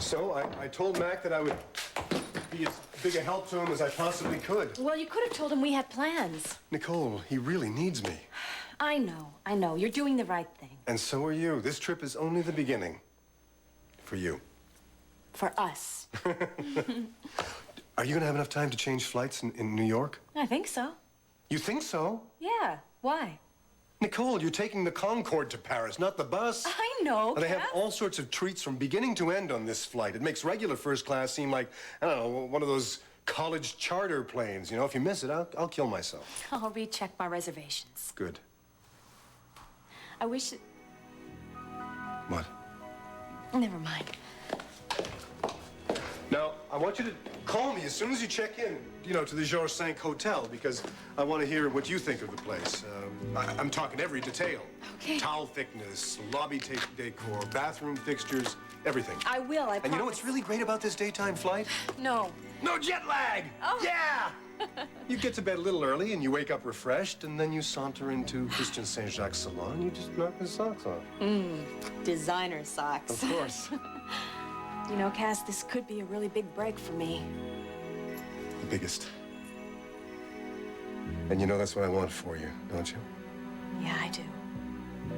So I told Mac that I would be as big a help to him as I possibly could. Well, you could have told him we had plans. Nicole, he really needs me. I know. You're doing the right thing. And so are you. This trip is only the beginning. For you. For us. Are you going to have enough time to change flights in New York? I think so. You think so? Yeah. Why? Nicole, you're taking the Concorde to Paris, not the bus. I know, They have Cass. all sorts of treats from beginning to end on this flight. It makes regular first class seem like, I don't know, one of those college charter planes. You know, if you miss it, I'll kill myself. I'll recheck my reservations. Good. I wish it... What? Never mind. Now, I want you to call me as soon as you check in, to the Georges V Hotel, because I want to hear what you think of the place. I'm talking every detail. Okay. Towel thickness, lobby decor, bathroom fixtures, everything. I will, I promise. And you know what's really great about this daytime flight? No. No jet lag! Oh. Yeah! You get to bed a little early, and you wake up refreshed, and then you saunter into Christian Saint-Jacques' salon, and you just knock his socks off. Designer socks. Of course. You know, Cass, this could be a really big break for me. The biggest. And you know that's what I want for you, don't you? Yeah, I do.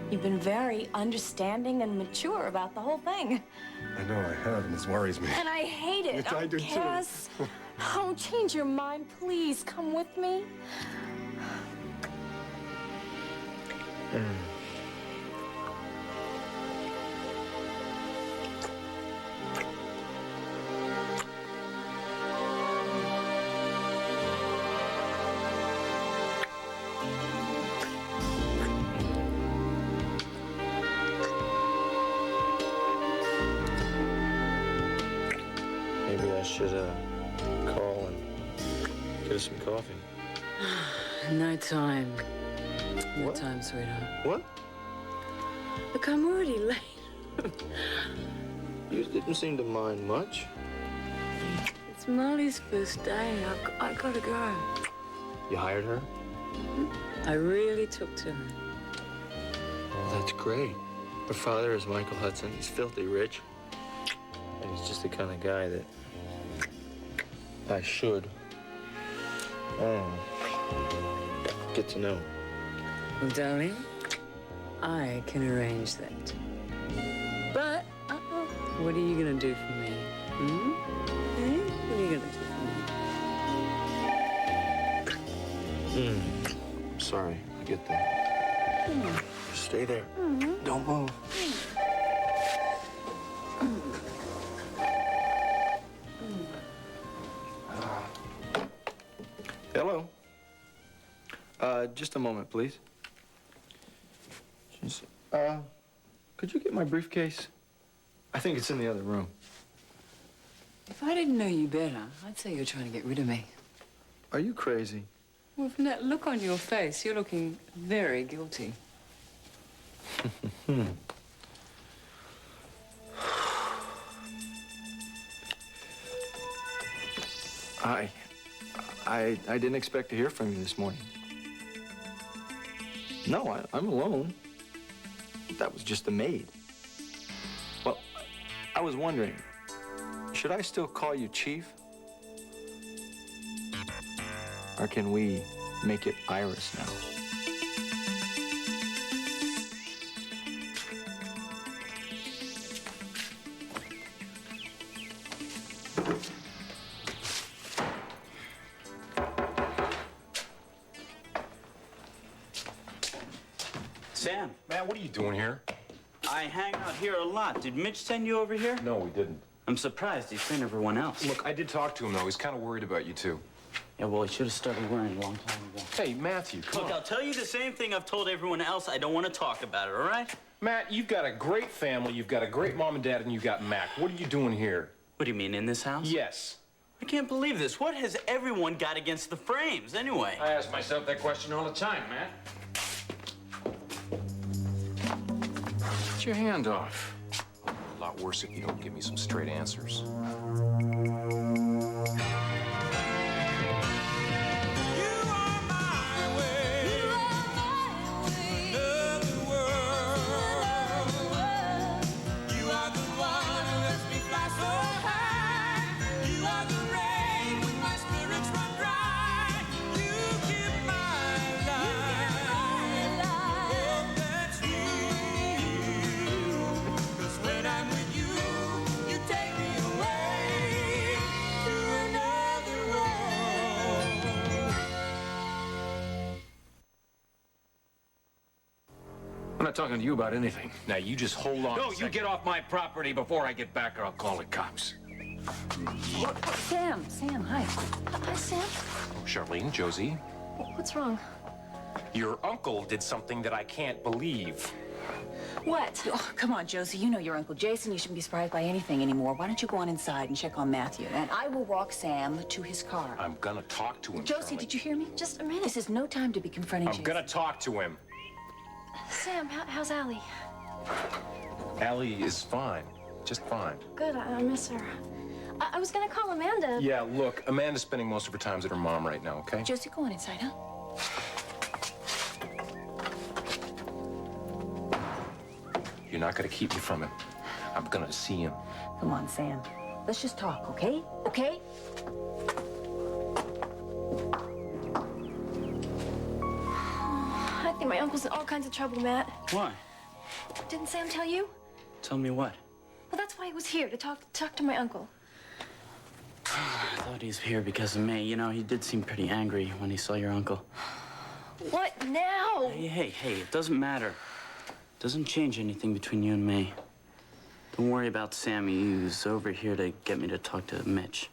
You've been very understanding and mature about the whole thing. I know I have, and this worries me. And I hate it. I do, too. Cass, oh, change your mind, please. Come with me. Maybe I should call and get us some coffee. No time. No What? time, sweetheart. What? Look, I'm already late. You didn't seem to mind much. It's Molly's first day. I gotta go. You hired her? I really took to her. Well, that's great. Her father is Michael Hudson. He's filthy rich. And he's just the kind of guy that I should get to know. Well, darling, I can arrange that. But, what are you gonna do for me? Eh? What are you gonna do for me? Sorry, I get that. Just stay there. Don't move. Hello. Just a moment, please. Could you get my briefcase? I think it's in the other room. If I didn't know you better, I'd say you're trying to get rid of me. Are you crazy? Well, from that look on your face, you're looking very guilty. I didn't expect to hear from you this morning. No, I'm alone. That was just the maid. Well, I was wondering, should I still call you Chief? Or can we make it Iris now? Sam, Matt, what are you doing here? I hang out here a lot. Did Mitch send you over here? No, we didn't. I'm surprised he sent everyone else. Look, I did talk to him, though. He's kind of worried about you, too. Yeah, well, he should have started worrying a long time ago. Hey, Matthew, come Look, on. I'll tell you the same thing I've told everyone else. I don't want to talk about it, all right? Matt, you've got a great family. You've got a great mom and dad, and you've got Mac. What are you doing here? What do you mean, in this house? Yes. I can't believe this. What has everyone got against the Frames, anyway? I ask myself that question all the time, Matt. Get your hand off. A lot worse if you don't give me some straight answers. You are the one who lets me fly so not talking to you about anything. Now, you just hold on. No, you get off my property before I get back, or I'll call the cops. Sam, hi. Hi, Sam. Oh, Charlene, Josie, What's wrong? your uncle did something that I can't believe. What? Oh, come on, Josie. You know your Uncle Jason. You shouldn't be surprised by anything anymore. Why don't you go on inside and check on Matthew? And I will walk Sam to his car. I'm gonna talk to him, Josie, Charlene. did you hear me? Just a minute. This is no time to be confronting I'm Jason. gonna talk to him. Sam, how's Allie? Allie is fine. Just fine. Good, I miss her. I was gonna call Amanda. Yeah, look, Amanda's spending most of her time at her mom right now, okay? Josie, go on inside, huh? You're not gonna keep me from him. I'm gonna see him. Come on, Sam. Let's just talk, okay? Okay? I think my uncle's in all kinds of trouble, Matt. Why? Didn't Sam tell you? Tell me what? Well, that's why he was here, to talk to my uncle. I thought he was here because of me. You know, he did seem pretty angry when he saw your uncle. What now? Hey, it doesn't matter. It doesn't change anything between you and me. Don't worry about Sammy. He was over here to get me to talk to Mitch.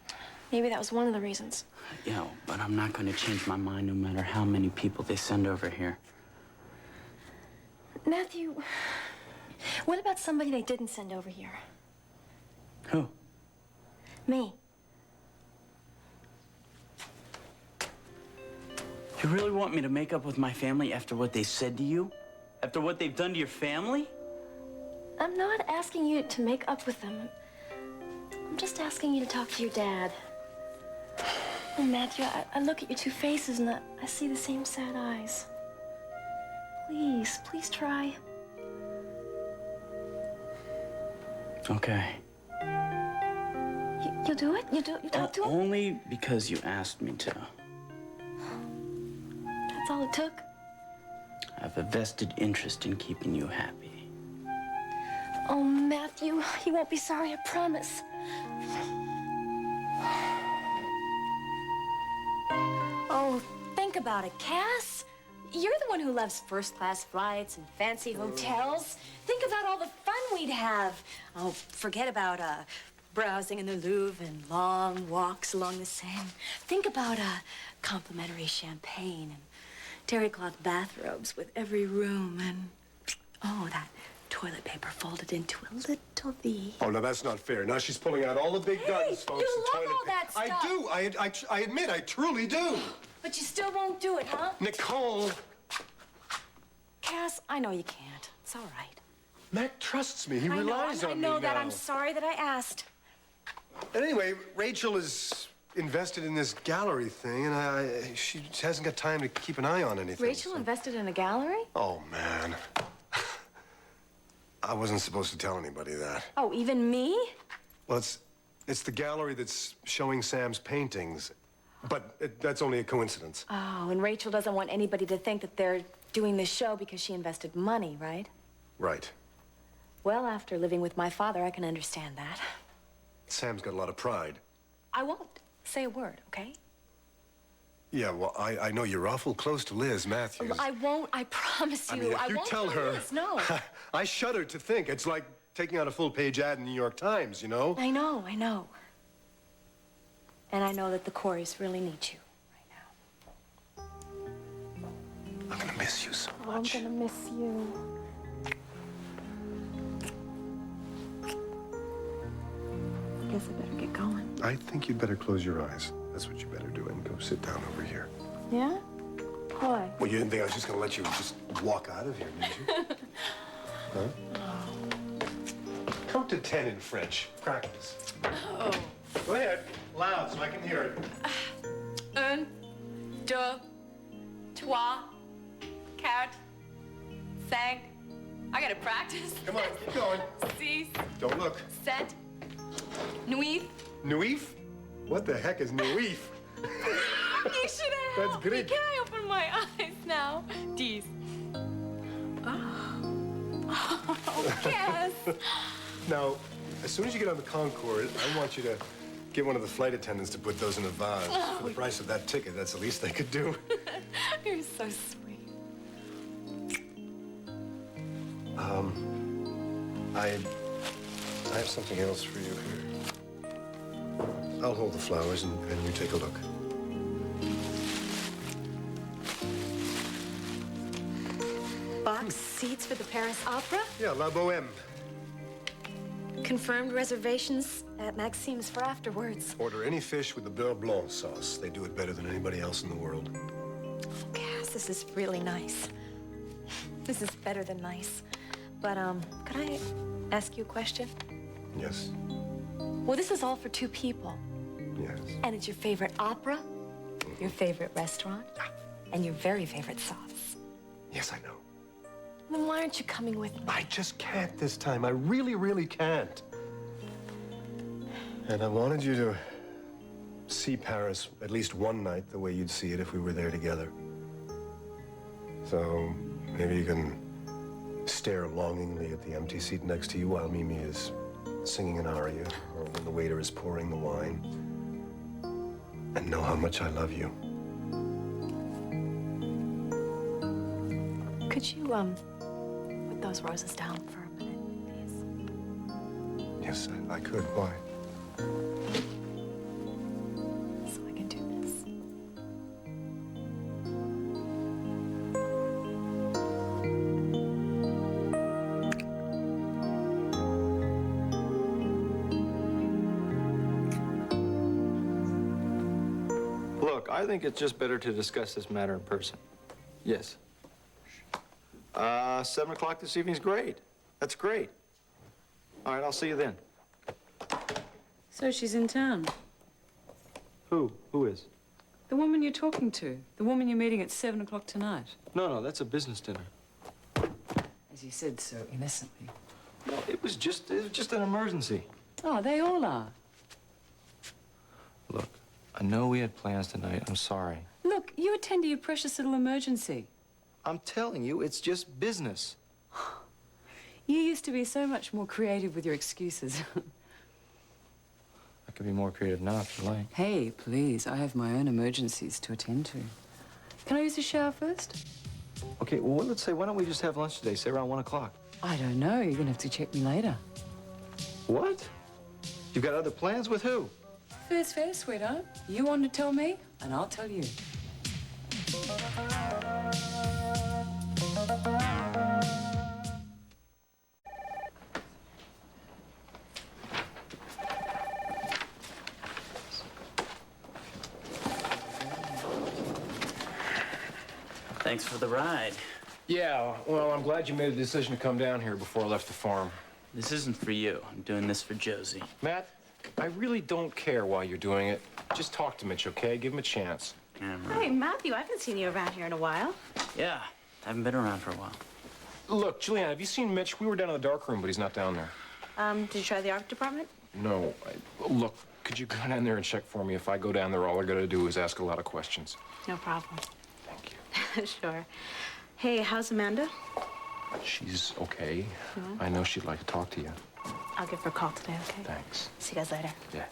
Maybe that was one of the reasons. You know, but I'm not going to change my mind no matter how many people they send over here. Matthew, what about somebody they didn't send over here? Who? Me. You really want me to make up with my family after what they said to you? After what they've done to your family? I'm not asking you to make up with them. I'm just asking you to talk to your dad. Oh, Matthew, I look at your two faces and I see the same sad eyes. Please try. Okay. You'll do it? You talk to him? Only because you asked me to. That's all it took? I have a vested interest in keeping you happy. Oh, Matthew, you won't be sorry, I promise. Oh, think about it, Cass. You're the one who loves first-class flights and fancy hotels. Think about all the fun we'd have. Oh, forget about browsing in the Louvre and long walks along the Seine. Think about complimentary champagne and terry cloth bathrobes with every room and, oh, that toilet paper folded into a little V. Oh, no, that's not fair. Now she's pulling out all the big guns, folks. you the love toilet all that paper. stuff. I do. I admit, I truly do. But you still won't do it, huh? Nicole, Cass, I know you can't. It's all right. Matt trusts me. He I know, relies I on know me that. now. I'm sorry that I asked. And anyway, Rachel is invested in this gallery thing, and she hasn't got time to keep an eye on anything. Rachel invested in a gallery? Oh, man. I wasn't supposed to tell anybody that. Oh, even me? Well, it's the gallery that's showing Sam's paintings, but that's only a coincidence. Oh, and Rachel doesn't want anybody to think that they're doing this show because she invested money, right? Right. Well, after living with my father, I can understand that. Sam's got a lot of pride. I won't say a word, okay? Yeah, well, I know you're awful close to Liz Matthews. I won't, I promise you. I mean, if you won't tell her, Liz, no. I shudder to think. It's like taking out a full-page ad in the New York Times, you know? I know. And I know that the Coreys really need you right now. I'm gonna miss you so Oh, I'm much. gonna miss you. I guess I better get going. I think you'd better close your eyes. That's what you better do, and go sit down over here. Yeah? Why? Well, you didn't think I was just gonna let you just walk out of here, did you? Huh? Count to 10 in French. Practice. Oh. Go ahead. Loud, so I can hear it. 1, 2, 3, 4, 5. I gotta practice. Come on, keep going. 6, Don't look. 7, 9. Nuif? What the heck is Nuif? You should have That's helped me. Greek. Can I open my eyes now? 10. Oh, Cass. Now, as soon as you get on the Concorde, I want you to get one of the flight attendants to put those in a vase. For the price of that ticket, that's the least they could do. You're so sweet. I have something else for you here. I'll hold the flowers and you take a look. Box seats for the Paris Opera? Yeah, La Boheme. Confirmed reservations at Maxime's for afterwards. Order any fish with the beurre blanc sauce. They do it better than anybody else in the world. Cass, this is really nice. This is better than nice. But, could I ask you a question? Yes. Well, this is all for 2 people. Yes. And it's your favorite opera, your favorite restaurant, and your very favorite sauce. Yes, I know. Then why aren't you coming with me? I just can't this time. I really, really can't. And I wanted you to see Paris at least one night the way you'd see it if we were there together. So maybe you can stare longingly at the empty seat next to you while Mimi is singing an aria, or when the waiter is pouring the wine, and know how much I love you. Could you, put those roses down for a minute, please? Yes, I could. Why? So I can do this. Look, I think it's just better to discuss this matter in person. Yes. 7 o'clock this evening's great. That's great. All right, I'll see you then. So she's in town. Who? Who is? The woman you're talking to. The woman you're meeting at 7 o'clock tonight. No, that's a business dinner. As you said so innocently. No, it was just an emergency. Oh, they all are. Look, I know we had plans tonight. I'm sorry. Look, you attend to your precious little emergency. I'm telling you, it's just business. You used to be so much more creative with your excuses. I could be more creative now if you like. Hey, please, I have my own emergencies to attend to. Can I use the shower first? Okay, well, let's say, why don't we just have lunch today, say around 1 o'clock? I don't know. You're gonna have to check me later. What? You've got other plans with who? Fair's fair, sweetheart. You want to tell me, and I'll tell you. Thanks for the ride. Yeah, well, I'm glad you made a decision to come down here before I left the farm. This isn't for you. I'm doing this for Josie. Matt, I really don't care why you're doing it. Just talk to Mitch, okay? Give him a chance. Hey, Matthew, I haven't seen you around here in a while. Yeah, haven't been around for a while. Look, Juliana, have you seen Mitch? We were down in the dark room, but he's not down there. Did you try the art department? No. Look, could you go down there and check for me? If I go down there, all I gotta do is ask a lot of questions. No problem. Thank you. Sure. Hey, how's Amanda? She's okay. I know she'd like to talk to you. I'll give her a call today, okay? Thanks. See you guys later. Yeah.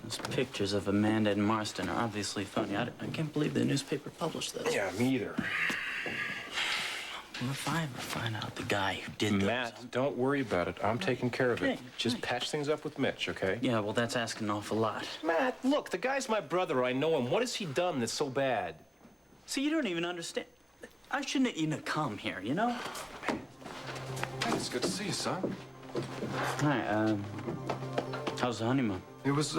Those pictures of Amanda and Marston are obviously funny. I can't believe the newspaper published this. Yeah, me either. Well, if I ever find out the guy who did those, Matt, don't worry about it. I'm taking care of it. Okay, Just right. patch things up with Mitch, okay? Yeah, well, that's asking an awful lot. Matt, look, the guy's my brother. I know him. What has he done that's so bad? See, you don't even understand. I shouldn't even have come here, you know? It's good to see you, son. Hi, how's the honeymoon? It was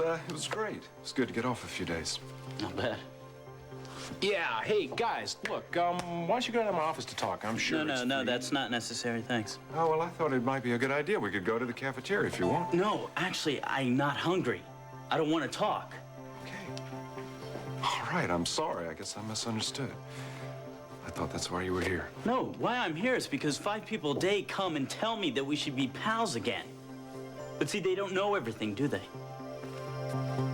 great. It was good to get off a few days. Not bad. Yeah, hey, guys, look, why don't you go down to my office to talk? I'm sure it's No, free. that's not necessary, thanks. Oh, well, I thought it might be a good idea. We could go to the cafeteria if you want. No, actually, I'm not hungry. I don't want to talk. Okay. All right, I'm sorry. I guess I misunderstood. I thought that's why you were here. No, why I'm here is because 5 people a day come and tell me that we should be pals again. But see, they don't know everything, do they?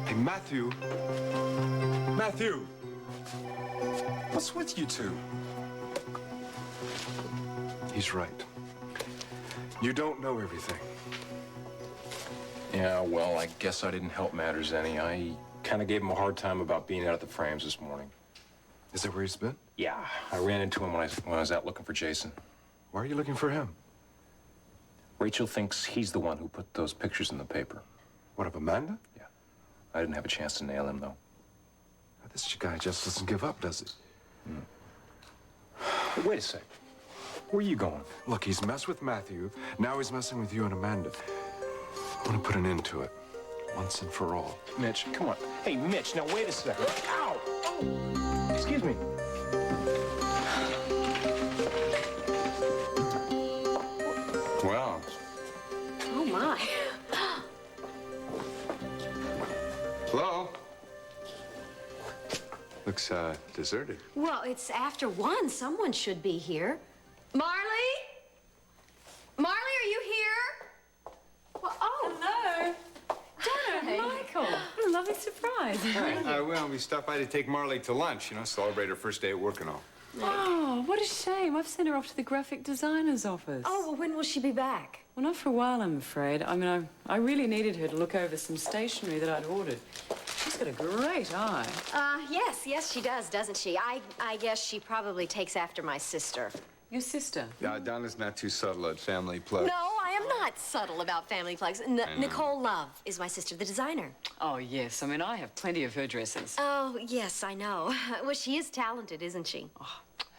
Hey, Matthew. Matthew! What's with you two? He's right. You don't know everything. Yeah, well, I guess I didn't help matters any. I kind of gave him a hard time about being out at the frames this morning. Is that where he's been? Yeah, I ran into him when I was out looking for Jason. Why are you looking for him? Rachel thinks he's the one who put those pictures in the paper. What, of Amanda? Yeah. I didn't have a chance to nail him, though. This guy just doesn't give up, does he? But wait a sec. Where are you going? Look, he's messed with Matthew. Now he's messing with you and Amanda. I want to put an end to it, once and for all. Mitch, come on. Hey, Mitch, now wait a second. Ow! Oh! Excuse me. Well, Oh, my. hello? Looks, deserted. Well, it's after 1. Someone should be here. Marley? Marley, are you here? Well, oh. Hello. Donna, Michael. What a lovely surprise. Well, we stopped by to take Marley to lunch, celebrate her first day at work and all. Oh, what a shame. I've sent her off to the graphic designer's office. Oh, well, when will she be back? Well, not for a while, I'm afraid. I mean, I really needed her to look over some stationery that I'd ordered. She's got a great eye. Yes, she does, doesn't she? I guess she probably takes after my sister. Your sister? Donna's not too subtle at family plugs. No, I am not subtle about family plugs. Nicole Love is my sister, the designer. Oh, yes. I mean, I have plenty of her dresses. Oh, yes, I know. Well, she is talented, isn't she?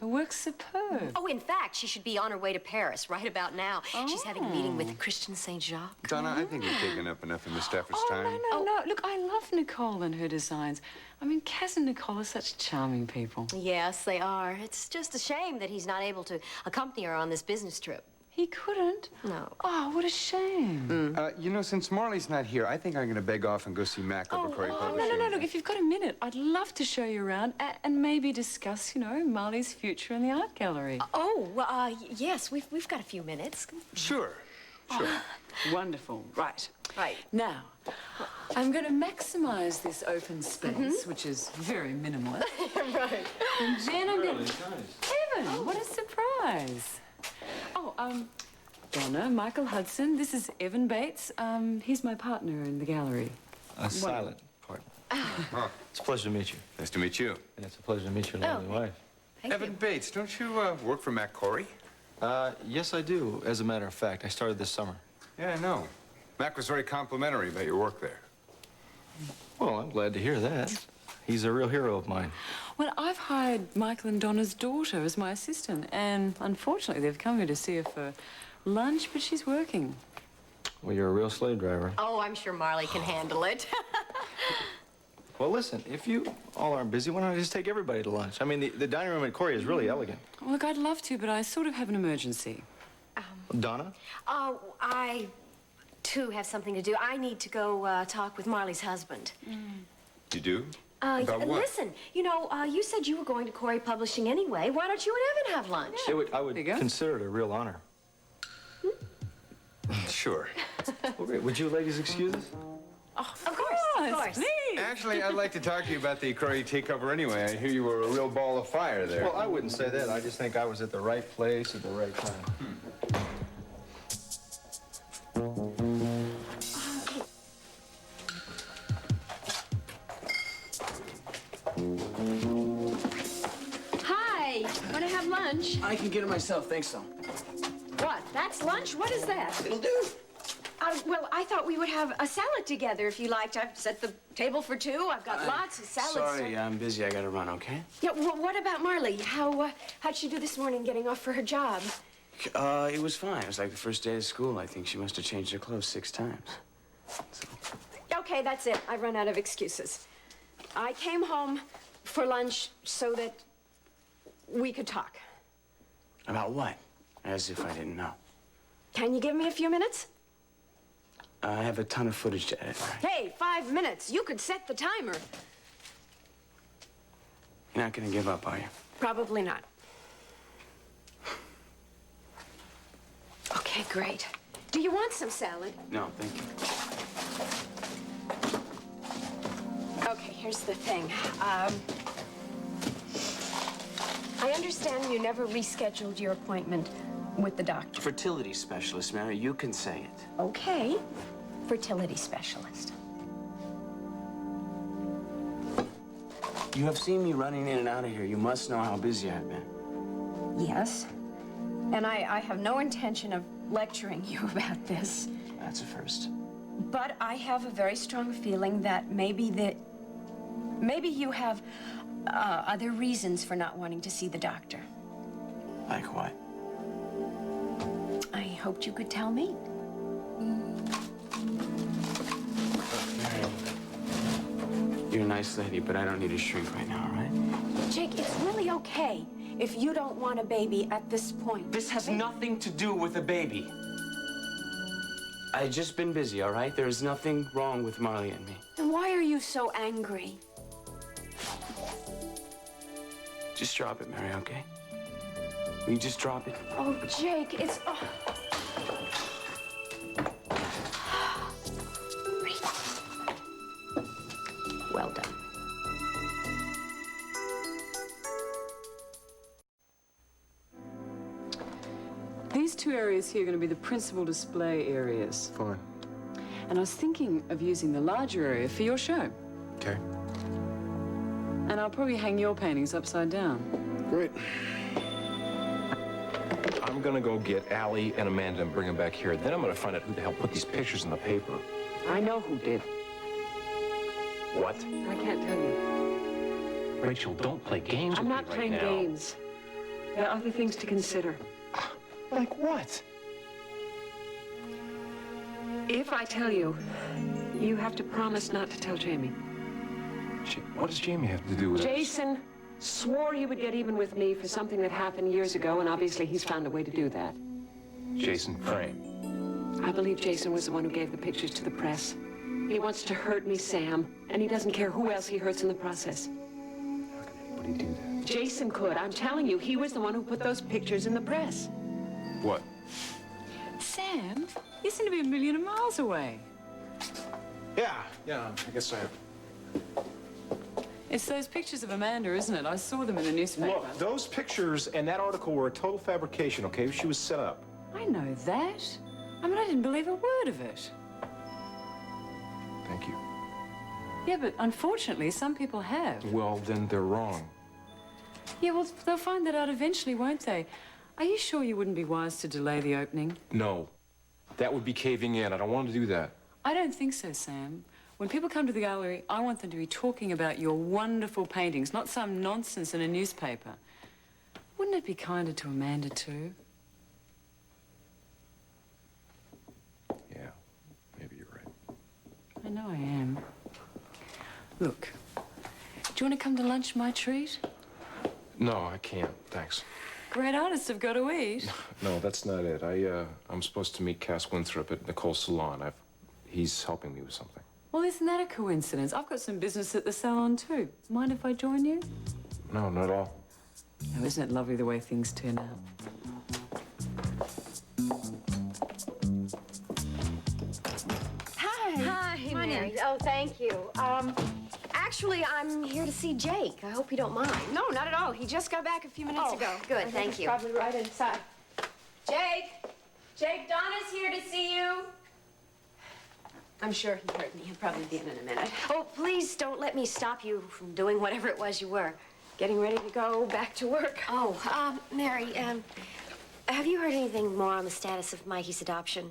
Her work's superb. Oh, in fact, she should be on her way to Paris right about now. She's having a meeting with Christian St. Jacques. Donna, I think we've taken up enough of Miss Stafford's time. No. Look, I love Nicole and her designs. I mean, Kaz and Nicole are such charming people. Yes, they are. It's just a shame that he's not able to accompany her on this business trip. He couldn't? No. Oh, what a shame. Since Marley's not here, I think I'm going to beg off and go see Mac over Corey Publishing. No. Look, if you've got a minute, I'd love to show you around and maybe discuss, Marley's future in the art gallery. Yes, we've got a few minutes. Sure. Wonderful. Right. Right. Now, I'm going to maximize this open space, which is very minimalist. Right. And then I'm going to... Evan, what a surprise. Donna, Michael Hudson, this is Evan Bates. He's my partner in the gallery. A silent partner. It's a pleasure to meet you. Nice to meet you. And it's a pleasure to meet your lovely wife. Evan Bates, don't you work for Mac Corey? Yes, I do, as a matter of fact. I started this summer. Yeah, I know. Mac was very complimentary about your work there. Well, I'm glad to hear that. He's a real hero of mine. Well, I've hired Michael and Donna's daughter as my assistant, and unfortunately, they've come here to see her for lunch, but she's working. Well, you're a real slave driver. Oh, I'm sure Marley can handle it. Well, listen, if you all aren't busy, why don't I just take everybody to lunch? I mean, the dining room at Corey is really elegant. Well, look, I'd love to, but I sort of have an emergency. Donna? I, too, have something to do. I need to go talk with Marley's husband. You do? About what? Listen, you said you were going to Corey Publishing anyway. Why don't you and Evan have lunch? I would consider it a real honor. Sure. Well, great. Would you ladies excuse us? Oh, of course. Please. Actually, I'd like to talk to you about the Corey takeover anyway. I hear you were a real ball of fire there. Well, I wouldn't say that. I just think I was at the right place at the right time. Hi. Want to have lunch? I can get it myself, thanks so. What? That's lunch? What is that? It'll do. Well, I thought we would have a salad together if you liked. I've set the table for 2. I've got lots of salads. Sorry, I'm busy. I gotta run, okay? Yeah, what about Marley? How'd she do this morning getting off for her job? It was fine. It was like the first day of school. I think she must have changed her clothes 6 times. Okay, that's it. I've run out of excuses. I came home for lunch so that we could talk. About what? As if I didn't know. Can you give me a few minutes? I have a ton of footage to edit. Hey, 5 minutes. You could set the timer. You're not gonna give up, are you? Probably not. Okay, great. Do you want some salad? No, thank you. Okay, here's the thing. I understand you never rescheduled your appointment with the doctor. Fertility specialist, Mary. You can say it. Okay. Fertility specialist. You have seen me running in and out of here. You must know how busy I've been. Yes. And I have no intention of lecturing you about this. That's a first. But I have a very strong feeling that maybe you have other reasons for not wanting to see the doctor. Like what? I hoped you could tell me. You're a nice lady, but I don't need a shrink right now, all right? Jake, it's really okay if you don't want a baby at this point. This has nothing to do with a baby. I've just been busy, all right? There is nothing wrong with Marley and me. Then why are you so angry? Just drop it, Mary, okay? Will you just drop it? Oh, Jake, it's... Oh. Well done. These two areas here are going to be the principal display areas. Fine. And I was thinking of using the larger area for your show. Okay. And I'll probably hang your paintings upside down. Great. I'm gonna go get Allie and Amanda and bring them back here. Then I'm gonna find out who the hell put these pictures in the paper. I know who did. What? I can't tell you. Rachel, don't play games I'm with not me right playing now. games. There are other things to consider. Like what? If I tell you, you have to promise not to tell Jamie. What does Jamie have to do with it? Jason swore he would get even with me for something that happened years ago, and obviously he's found a way to do that. Jason Frame. I believe Jason was the one who gave the pictures to the press. He wants to hurt me, Sam, and he doesn't care who else he hurts in the process. How can anybody do that? Jason could. I'm telling you, he was the one who put those pictures in the press. What? Sam, you seem to be a million miles away. Yeah, I guess I have. It's those pictures of Amanda, isn't it? I saw them in the newspaper. Look, those pictures and that article were a total fabrication, okay? She was set up. I know that. I mean, I didn't believe a word of it. Thank you. Yeah, but unfortunately, some people have. Well, then they're wrong. Yeah, well, they'll find that out eventually, won't they? Are you sure you wouldn't be wise to delay the opening? No. That would be caving in. I don't want to do that. I don't think so, Sam. When people come to the gallery, I want them to be talking about your wonderful paintings, not some nonsense in a newspaper. Wouldn't it be kinder to Amanda, too? Yeah, maybe you're right. I know I am. Look, do you want to come to lunch, my treat? No, I can't. Thanks. Great artists have got to eat. No, that's not it. I'm supposed to meet Cass Winthrop at Nicole's salon. He's helping me with something. Well, isn't that a coincidence? I've got some business at the salon, too. Mind if I join you? No, not at all. Oh, isn't it lovely the way things turn out? Hi, Mary. Oh, thank you. Actually, I'm here to see Jake. I hope you don't mind. No, not at all. He just got back a few minutes ago. Good, thank you. Probably right inside. Jake! Jake, Donna's here to see you. I'm sure he heard me. He'll probably be in a minute. Oh, please don't let me stop you from doing whatever it was you were. Getting ready to go back to work. Oh, Mary, have you heard anything more on the status of Mikey's adoption?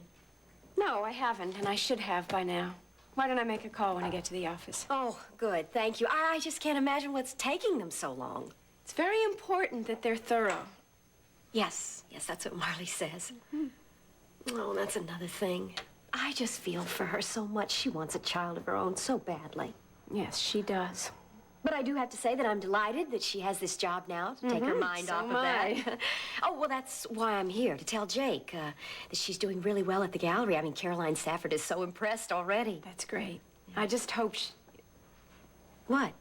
No, I haven't, and I should have by now. Why don't I make a call when I get to the office? Oh, good, thank you. I just can't imagine what's taking them so long. It's very important that they're thorough. Yes, that's what Marley says. Oh, that's another thing. I just feel for her so much. She wants a child of her own so badly. Yes, she does. But I do have to say that I'm delighted that she has this job now to take her mind so off of that. Oh, well, that's why I'm here, to tell Jake that she's doing really well at the gallery. I mean, Caroline Safford is so impressed already. That's great. I just hope she... What?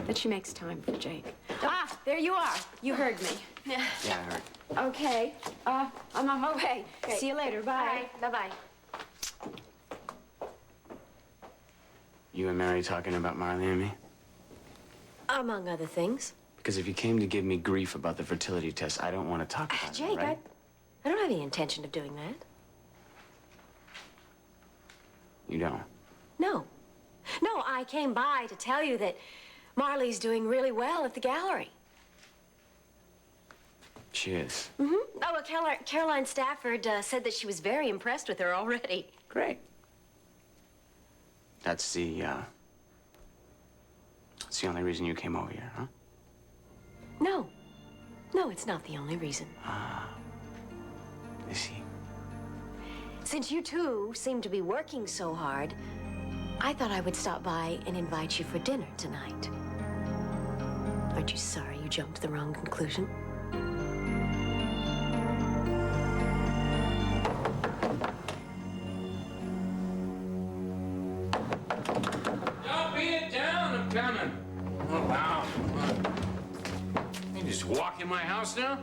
That she makes time for Jake. Ah, there you are. You heard me. Yeah, I heard. Okay. I'm on my way. Great. See you later. Bye. Bye-bye. You and Mary talking about Marley and me? Among other things. Because if you came to give me grief about the fertility test, I don't want to talk about Jake, it, right? I don't have any intention of doing that. You don't? No. No, I came by to tell you that Marley's doing really well at the gallery. She is. Mm-hmm. Oh, well, Caroline Stafford said that she was very impressed with her already. Great. That's the only reason you came over here, huh? No. No, it's not the only reason. I see. Since you two seem to be working so hard, I thought I would stop by and invite you for dinner tonight. Aren't you sorry you jumped to the wrong conclusion? Don't beat it down, I'm coming. Oh, wow. You just walk in my house now?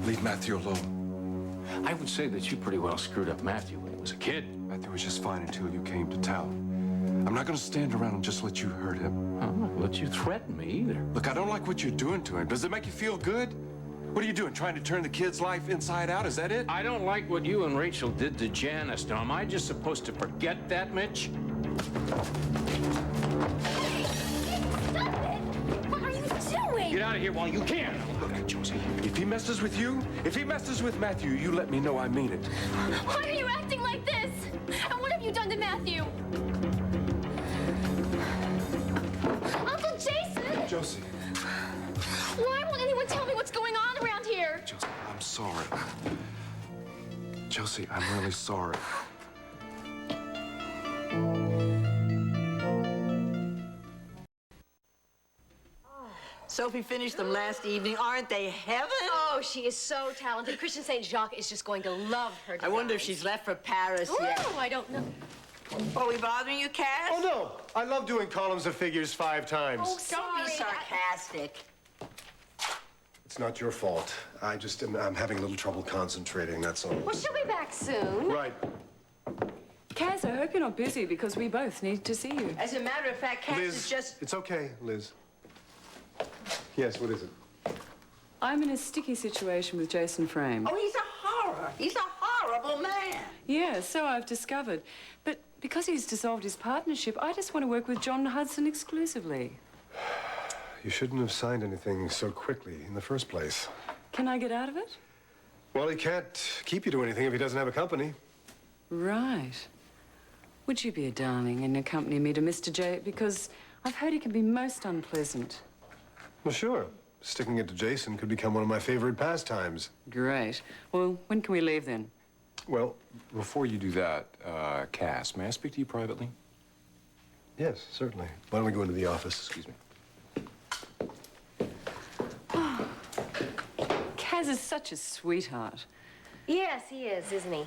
Leave Matthew alone. I would say that you pretty well screwed up Matthew when he was a kid. Matthew was just fine until you came to town. I'm not going to stand around and just let you hurt him. I'm not gonna let you threaten me either. Look, I don't like what you're doing to him. Does it make you feel good? What are you doing, trying to turn the kid's life inside out? Is that it? I don't like what you and Rachel did to Janice. Now, am I just supposed to forget that, Mitch? What are you doing? Get out of here while you can. Look, Josie, if he messes with you, if he messes with Matthew, you let me know I mean it. Why are you acting like this? And what have you done to Matthew? Uncle Jason! Josie. Why won't anyone tell me what's going on around here? Josie, I'm sorry. Josie, I'm really sorry. Sophie finished them last evening. Aren't they heaven? Oh, she is so talented. Christian St. Jacques is just going to love her I wonder if designs. she's left for Paris yet. Oh, I don't know. Are we bothering you, Cass? Oh, no. I love doing columns of figures 5 times. Oh, Don't be sorry. sarcastic. It's not your fault. I'm having a little trouble concentrating, that's all. Well, she'll be back soon. Right. Kaz, I hope you're not busy because we both need to see you. As a matter of fact, Cass Liz, is just... it's okay, Liz. Yes, what is it? I'm in a sticky situation with Jason Frame. Oh, he's a horror. He's a horrible man. Yeah, so I've discovered. But because he's dissolved his partnership, I just want to work with John Hudson exclusively. You shouldn't have signed anything so quickly in the first place. Can I get out of it? Well, he can't keep you to anything if he doesn't have a company. Right. Would you be a darling and accompany me to Mr. J? Because I've heard he can be most unpleasant. Well, sure. Sticking it to Jason could become one of my favorite pastimes. Great. Well, when can we leave then? Well, Before you do that, Cass, may I speak to you privately? yes, certainly. Why don't we go into the office? Excuse me. Kaz is such a sweetheart. Yes, he is, isn't he?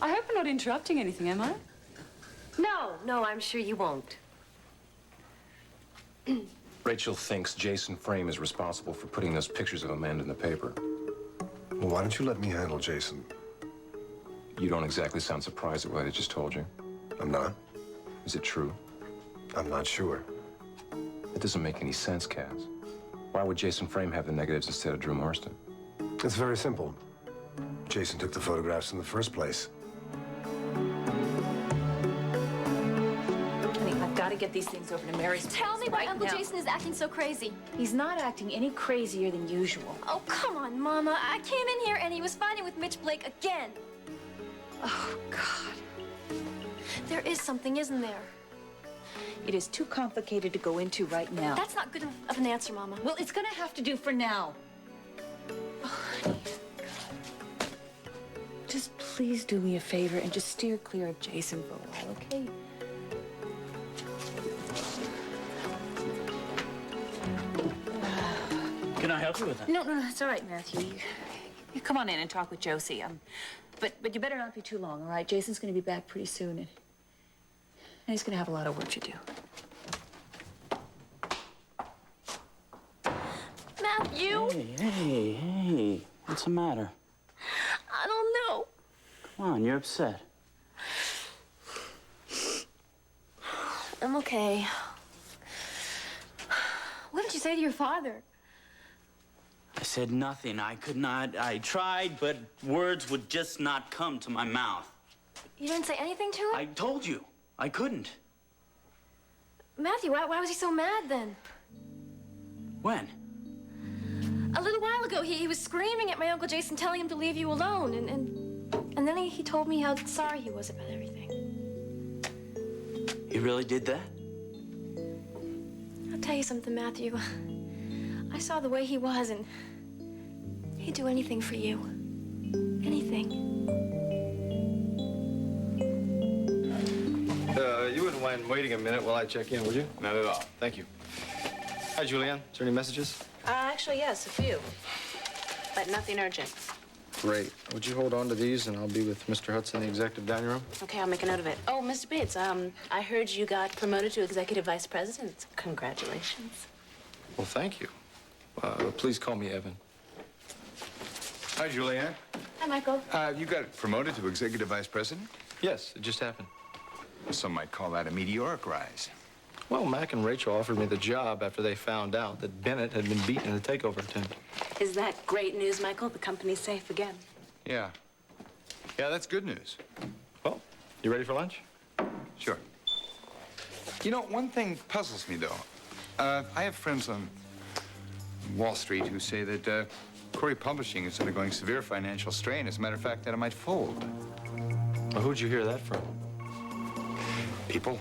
I hope I'm not interrupting anything, am I? No, I'm sure you won't. Rachel thinks Jason Frame is responsible for putting those pictures of Amanda in the paper. Well, why don't you let me handle Jason? You don't exactly sound surprised at what I just told you. I'm not. Is it true? I'm not sure. It doesn't make any sense, Cass. Why would Jason Frame have the negatives instead of Drew Marston? It's very simple. Jason took the photographs in the first place. Honey, I've got to get these things over to Mary's. Tell me why Uncle Jason is acting so crazy. He's not acting any crazier than usual. Oh, come on, Mama. I came in here and he was fighting with Mitch Blake again. Oh, God. There is something, isn't there? It is too complicated to go into right now. That's not good of an answer, Mama. Well, it's gonna have to do for now. Just please do me a favor and just steer clear of Jason for a while, okay? Can I help you with that? No, it's all right, Matthew. You come on in and talk with Josie. But you better not be too long, all right? Jason's gonna be back pretty soon, and he's gonna have a lot of work to do. Matthew? Hey. What's the matter? I don't know. Come on, you're upset. I'm okay. What did you say to your father? I said nothing. I could not. I tried, but words would just not come to my mouth. You didn't say anything to him? I told you. I couldn't. Matthew, why was he so mad then? When? A little while ago, he was screaming at my Uncle Jason, telling him to leave you alone. And then he told me how sorry he was about everything. He really did that? I'll tell you something, Matthew. I saw the way he was, and he'd do anything for you. Anything. You wouldn't mind waiting a minute while I check in, would you? Not at all. Thank you. Hi, Julianne. Is there any messages? Actually, yes, a few. But nothing urgent. Great. Would you hold on to these, and I'll be with Mr. Hudson in the executive dining room? Okay, I'll make a note of it. Oh, Mr. Bates, I heard you got promoted to executive vice president. Congratulations. Well, thank you. Please call me Evan. Hi, Julianne. Hi, Michael. You got promoted to executive vice president? Yes, it just happened. Some might call that a meteoric rise. Well, Mac and Rachel offered me the job after they found out that Bennett had been beaten in a takeover attempt. Is that great news, Michael? The company's safe again. Yeah. Yeah, that's good news. Well, you ready for lunch? Sure. You know, one thing puzzles me, though. I have friends on Wall Street who say that Corey Publishing is undergoing severe financial strain. As a matter of fact, that it might fold. Well, who'd you hear that from? People.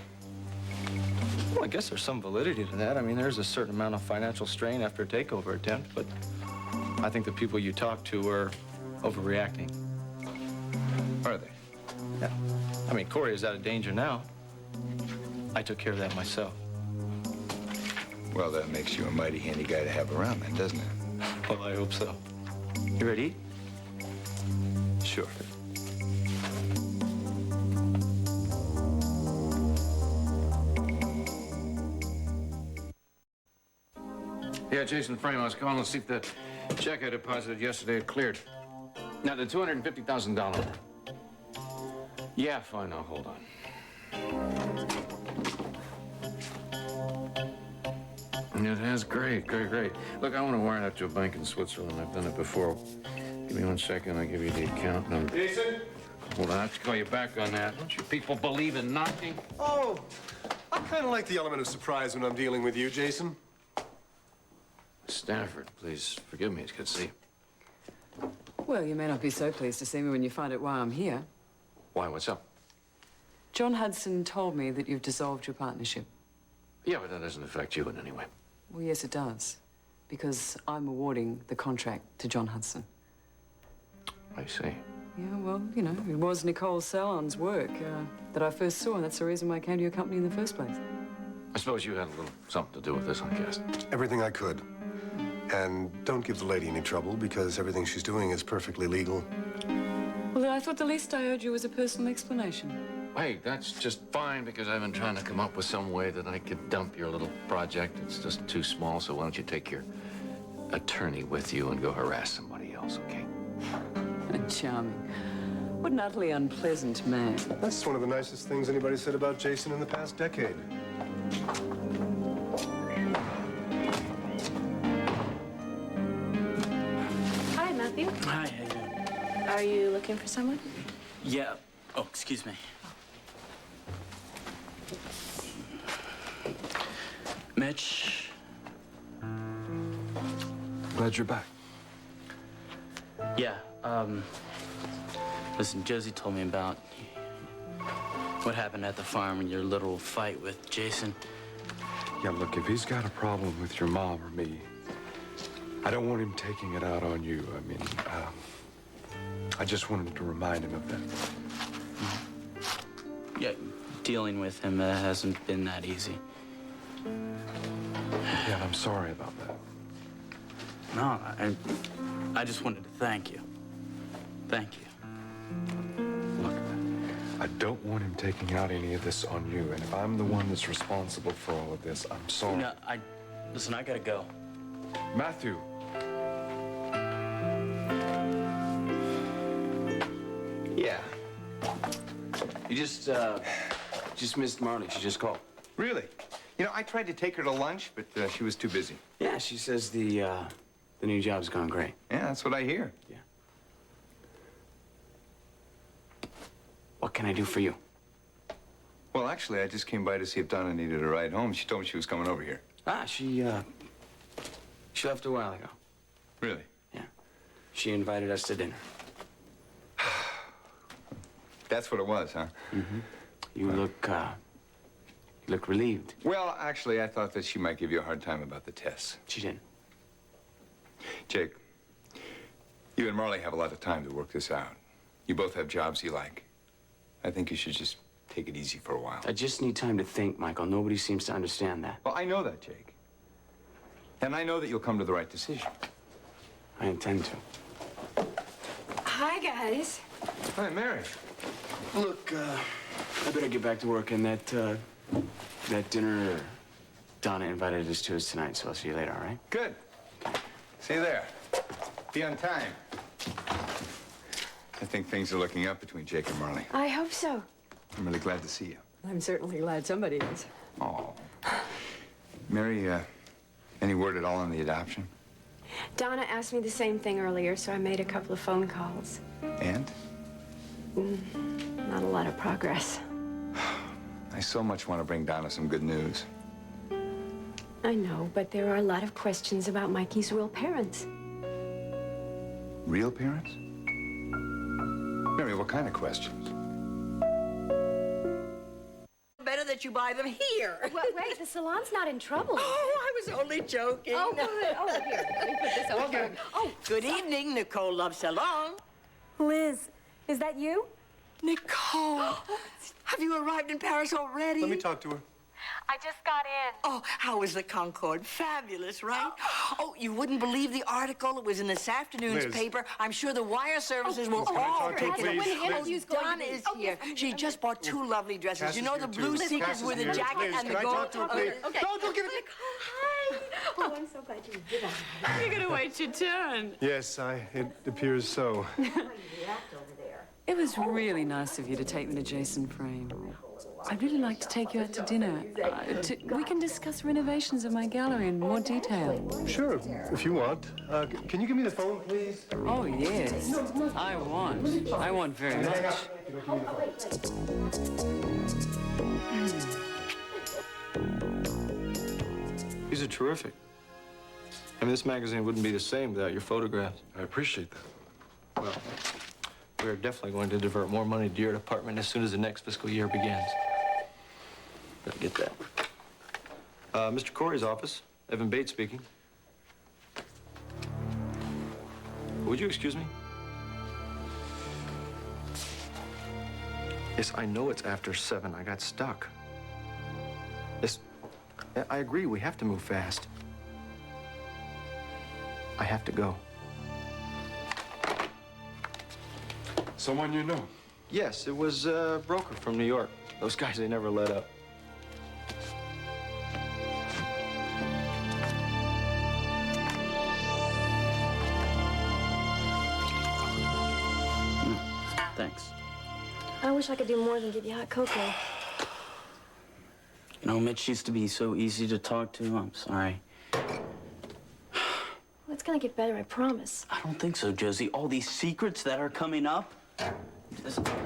Well, I guess there's some validity to that. I mean, there's a certain amount of financial strain after a takeover attempt, but I think the people you talk to are overreacting. Are they? Yeah. I mean, Corey is out of danger now. I took care of that myself. Well, that makes you a mighty handy guy to have around then, doesn't it? Well, I hope so. You ready? Sure. Yeah, Jason Frame, I was calling to see if the check I deposited yesterday had cleared. Now, the $250,000. Yeah, fine, I'll hold on. It has, great. Look, I want to wire that to a bank in Switzerland. I've done it before. Give me 1 second, I'll give you the account number. Jason? Hold on, I have to call you back on that. Don't you people believe in knocking? Oh, I kind of like the element of surprise when I'm dealing with you, Jason. Stafford, please forgive me. It's good to see you. Well, you may not be so pleased to see me when you find out why I'm here. Why, what's up? John Hudson told me that you've dissolved your partnership. Yeah, but that doesn't affect you in any way. Well, yes, it does. Because I'm awarding the contract to John Hudson. I see. Yeah, well, you know, it was Nicole Salon's work that I first saw, and that's the reason why I came to your company in the first place. I suppose you had a little something to do with this, I guess. Everything I could. And don't give the lady any trouble, because everything she's doing is perfectly legal. Well, then I thought the least I owed you was a personal explanation. Hey, that's just fine, because I've been trying to come up with some way that I could dump your little project. It's just too small, so why don't you take your attorney with you and go harass somebody else, okay? Charming. What an utterly unpleasant man. That's one of the nicest things anybody said about Jason in the past decade. Hi, Matthew. Hi, how you doing? Are you looking for someone? Yeah. Oh, excuse me. Mitch. Glad you're back. Yeah, listen, Josie told me about what happened at the farm and your little fight with Jason. Yeah, look, if he's got a problem with your mom or me, I don't want him taking it out on you. I mean, I just wanted to remind him of that. Yeah, dealing with him hasn't been that easy. Yeah, I'm sorry about that. No, I just wanted to thank you. Thank you. Look, I don't want him taking out any of this on you, and if I'm the one that's responsible for all of this, I'm sorry. No, listen, I gotta go. Matthew. Yeah. You just missed Marley. She just called. Really? You know, I tried to take her to lunch, but she was too busy. Yeah, she says the new job's gone great. Yeah, that's what I hear. Yeah. What can I do for you? Well, actually, I just came by to see if Donna needed a ride home. She told me she was coming over here. Ah, she left a while ago. Really? Yeah. She invited us to dinner. That's what it was, huh? Mm-hmm. You look relieved. Well, actually, I thought that she might give you a hard time about the tests. She didn't. Jake, you and Marley have a lot of time to work this out. You both have jobs you like. I think you should just take it easy for a while. I just need time to think, Michael. Nobody seems to understand that. Well, I know that, Jake. And I know that you'll come to the right decision. I intend to. Hi, guys. Hi, Mary. Look, I better get back to work, and that dinner Donna invited us to is tonight, so I'll see you later, all right? Good. See you there. Be on time. I think things are looking up between Jake and Marley. I hope so. I'm really glad to see you. I'm certainly glad somebody is. Oh. Mary, any word at all on the adoption? Donna asked me the same thing earlier, so I made a couple of phone calls. And? Not a lot of progress. I so much want to bring Donna some good news. I know, but there are a lot of questions about Mikey's real parents. Real parents? Mary, what kind of questions? Better that you buy them here. Well, wait, the salon's not in trouble. Oh, I was only joking. Oh, good. Oh, here, let me put this over here. Oh, good evening, Nicole Love Salon. Liz, is that you? Nicole, have you arrived in Paris already? Let me talk to her. I just got in. Oh, how was the Concorde? Fabulous, right? Oh, you wouldn't believe the article. It was in this afternoon's Liz. paper. I'm sure the wire services will Can I all talk to her, pick it up. please? When the interview's going to Donna be. is Oh, here. yes, She just bought two lovely dresses. Cass You is know here, the too. blue Cass sequins is with the here. jacket Liz, and the can I gold. talk to her, please? Okay. No, don't give it. Hi. Oh, I'm so glad you did that. You're gonna wait your turn. Yes, it appears so. It was really nice of you to take me to Jason Frame. I'd really like to take you out to dinner. We can discuss renovations of my gallery in more detail. Sure, if you want. Can you give me the phone, please? Oh, yes. I want very much. These are terrific. I mean, this magazine wouldn't be the same without your photographs. I appreciate that. Well, we're definitely going to divert more money to your department as soon as the next fiscal year begins. Better get that. Mr. Corey's office. Evan Bates speaking. Would you excuse me? Yes, I know it's after 7. I got stuck. Yes, I agree. We have to move fast. I have to go. Someone you know? Yes, it was a broker from New York. Those guys, they never let up. Thanks. I wish I could do more than give you hot cocoa. You know, Mitch used to be so easy to talk to. I'm sorry. Well, it's gonna get better, I promise. I don't think so, Josie. All these secrets that are coming up.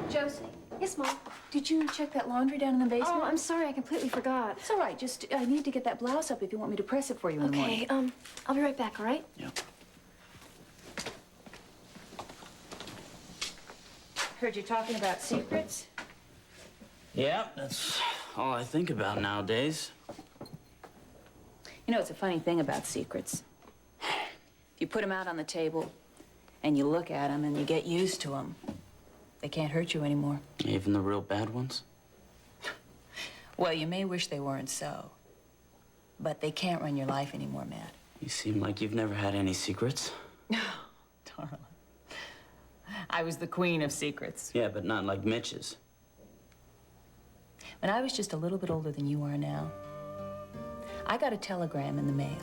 Josie, Yes, Mom. did you check that laundry down in the basement? Oh, I'm sorry, I completely forgot. It's all right. Just, I need to get that blouse up if you want me to press it for you in the morning. Okay, I'll be right back, all right? Yeah. Heard you talking about secrets. Yeah, that's all I think about nowadays. You know, it's a funny thing about secrets. If you put them out on the table and you look at them and you get used to them, they can't hurt you anymore. Even the real bad ones? Well, you may wish they weren't so, but they can't run your life anymore, Matt. You seem like you've never had any secrets. Darling. I was the queen of secrets. Yeah, but not like Mitch's. When I was just a little bit older than you are now, I got a telegram in the mail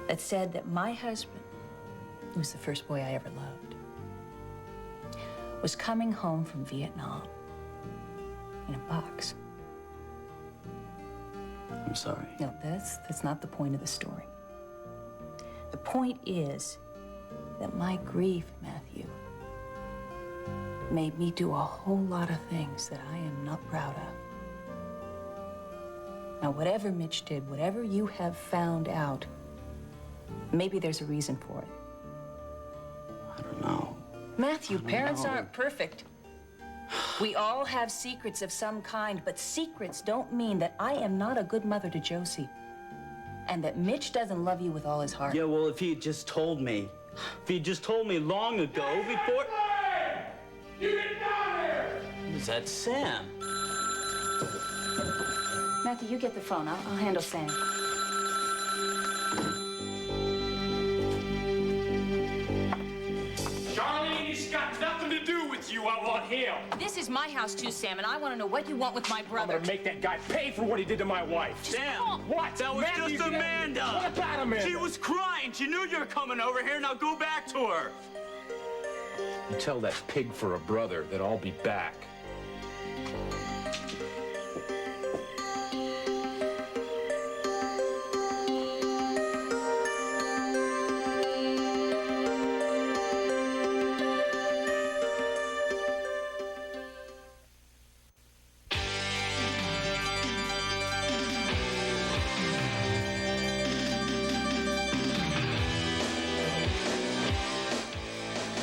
that said that my husband, who was the first boy I ever loved, was coming home from Vietnam in a box. I'm sorry. No, that's not the point of the story. The point is that my grief, Matthew, made me do a whole lot of things that I am not proud of. Now, whatever Mitch did, whatever you have found out, Maybe there's a reason for it. I don't know. Matthew, parents aren't perfect. We all have secrets of some kind, but secrets don't mean that I am not a good mother to Josie. And that Mitch doesn't love you with all his heart. Yeah, well, if he had just told me. If he had just told me long ago before... You get down here! Is that Sam? Matthew, you get the phone. I'll handle Sam. Charlene, it's got nothing to do with you. I want him. This is my house too, Sam, and I want to know what you want with my I'm brother. gonna make that guy pay for what he did to my wife. Sam! What? That was Matthew, just get out. Amanda! What about Amanda? She was crying. She knew you were coming over here. Now go back to her. You tell that pig for a brother that I'll be back.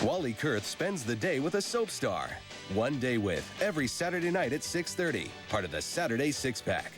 Wally Kurth spends the day with a soap star. One Day With, every Saturday night at 6:30, part of the Saturday Six Pack.